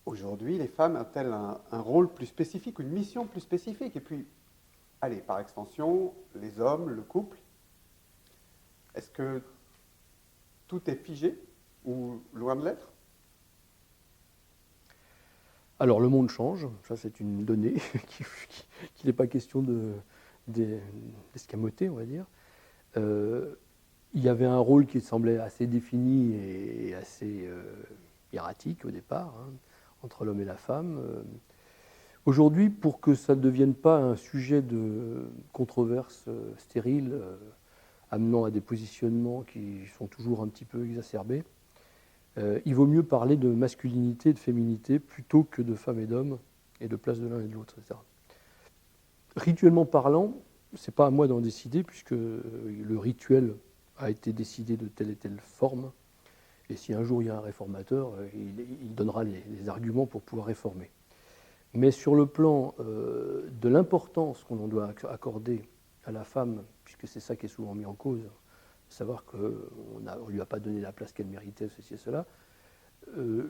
aujourd'hui, les femmes ont-elles un rôle plus spécifique, une mission plus spécifique? Et puis, allez, par extension, les hommes, le couple, est-ce que tout est figé ou loin de l'être? Alors le monde change, ça c'est une donnée qu'il n'est pas question d'escamoter, on va dire. Il y avait un rôle qui semblait assez défini et assez hiératique au départ, hein, entre l'homme et la femme. Aujourd'hui, pour que ça ne devienne pas un sujet de controverse stérile, amenant à des positionnements qui sont toujours un petit peu exacerbés, il vaut mieux parler de masculinité et de féminité plutôt que de femmes et d'hommes et de place de l'un et de l'autre, etc. Rituellement parlant, ce n'est pas à moi d'en décider puisque le rituel a été décidé de telle et telle forme. Et si un jour il y a un réformateur, il donnera les arguments pour pouvoir réformer. Mais sur le plan de l'importance qu'on en doit accorder à la femme, puisque c'est ça qui est souvent mis en cause, savoir qu'on ne lui a pas donné la place qu'elle méritait, ceci et cela,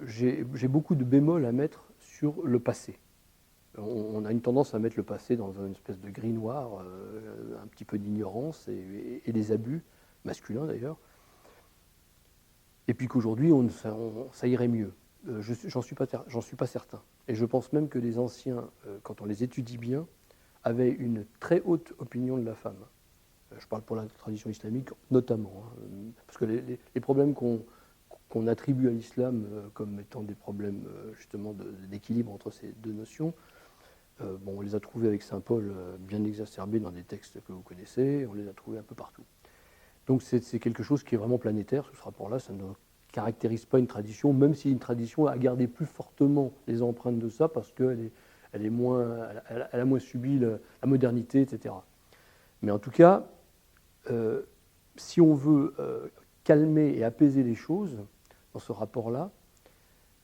j'ai beaucoup de bémols à mettre sur le passé. On a une tendance à mettre le passé dans une espèce de gris noir, un petit peu d'ignorance et des abus, masculins d'ailleurs, et puis qu'aujourd'hui ça irait mieux. J'en suis pas certain. Et je pense même que les anciens, quand on les étudie bien, avaient une très haute opinion de la femme. Je parle pour la tradition islamique notamment, hein, parce que les problèmes qu'on attribue à l'islam comme étant des problèmes justement d'équilibre entre ces deux notions, on les a trouvés avec saint Paul bien exacerbés dans des textes que vous connaissez, on les a trouvés un peu partout. Donc c'est quelque chose qui est vraiment planétaire, ce rapport-là, ça ne caractérise pas une tradition, même si une tradition a gardé plus fortement les empreintes de ça, parce qu'elle elle a moins subi la modernité, etc. Mais en tout cas, si on veut calmer et apaiser les choses dans ce rapport-là,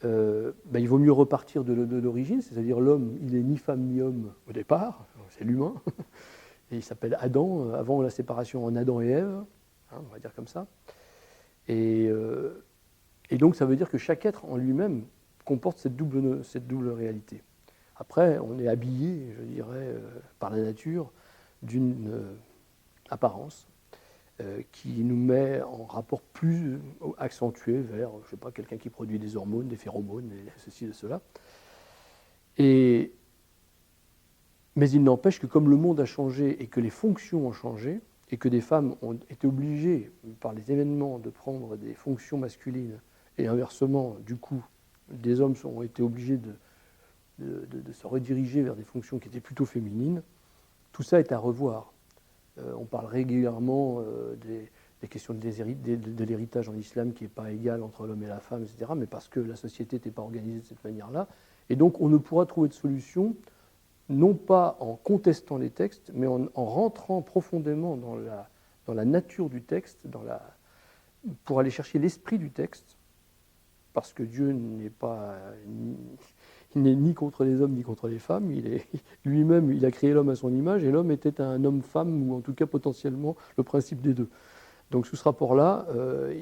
il vaut mieux repartir de l'origine, c'est-à-dire l'homme, il n'est ni femme ni homme au départ, c'est l'humain, et il s'appelle Adam, avant la séparation en Adam et Ève, hein, on va dire comme ça. Et donc ça veut dire que chaque être en lui-même comporte cette double réalité. Après, on est habillé, je dirais, par la nature d'une apparence qui nous met en rapport plus accentué vers, je sais pas, quelqu'un qui produit des hormones, des phéromones, et ceci et cela. Mais il n'empêche que comme le monde a changé et que les fonctions ont changé, et que des femmes ont été obligées, par les événements, de prendre des fonctions masculines, et inversement, du coup, des hommes ont été obligés de se rediriger vers des fonctions qui étaient plutôt féminines, tout ça est à revoir. On parle régulièrement des questions de l'héritage en islam qui n'est pas égal entre l'homme et la femme, etc., mais parce que la société n'était pas organisée de cette manière-là. Et donc on ne pourra trouver de solution, non pas en contestant les textes, mais en rentrant profondément dans la nature du texte, pour aller chercher l'esprit du texte, parce que Dieu n'est pas... Il n'est ni contre les hommes ni contre les femmes. Lui-même, il a créé l'homme à son image, et l'homme était un homme-femme, ou en tout cas potentiellement le principe des deux. Donc sous ce rapport-là,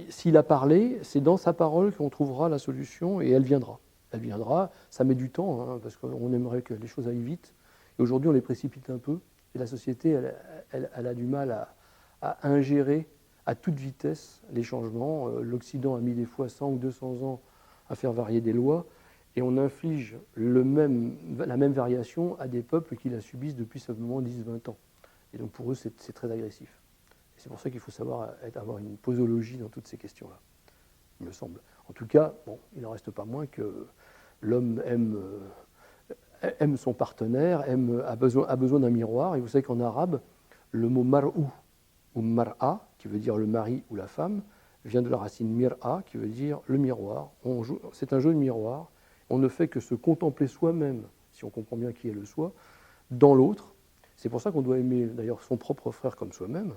s'il a parlé, c'est dans sa parole qu'on trouvera la solution, et elle viendra. Elle viendra, ça met du temps, hein, parce qu'on aimerait que les choses aillent vite. Et aujourd'hui, on les précipite un peu, et la société, elle a du mal à ingérer à toute vitesse les changements. L'Occident a mis des fois 100 ou 200 ans à faire varier des lois, et on inflige la même variation à des peuples qui la subissent depuis simplement 10-20 ans. Et donc pour eux, c'est très agressif. Et c'est pour ça qu'il faut savoir avoir une posologie dans toutes ces questions-là, il me semble. En tout cas, il n'en reste pas moins que l'homme aime son partenaire, a besoin d'un miroir. Et vous savez qu'en arabe, le mot mar'ou ou mar'a, qui veut dire le mari ou la femme, vient de la racine mir'a, qui veut dire le miroir. C'est un jeu de miroir. On ne fait que se contempler soi-même, si on comprend bien qui est le soi, dans l'autre. C'est pour ça qu'on doit aimer d'ailleurs son propre frère comme soi-même.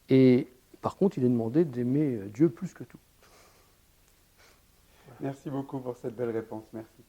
Et par contre, il est demandé d'aimer Dieu plus que tout. Merci beaucoup pour cette belle réponse. Merci.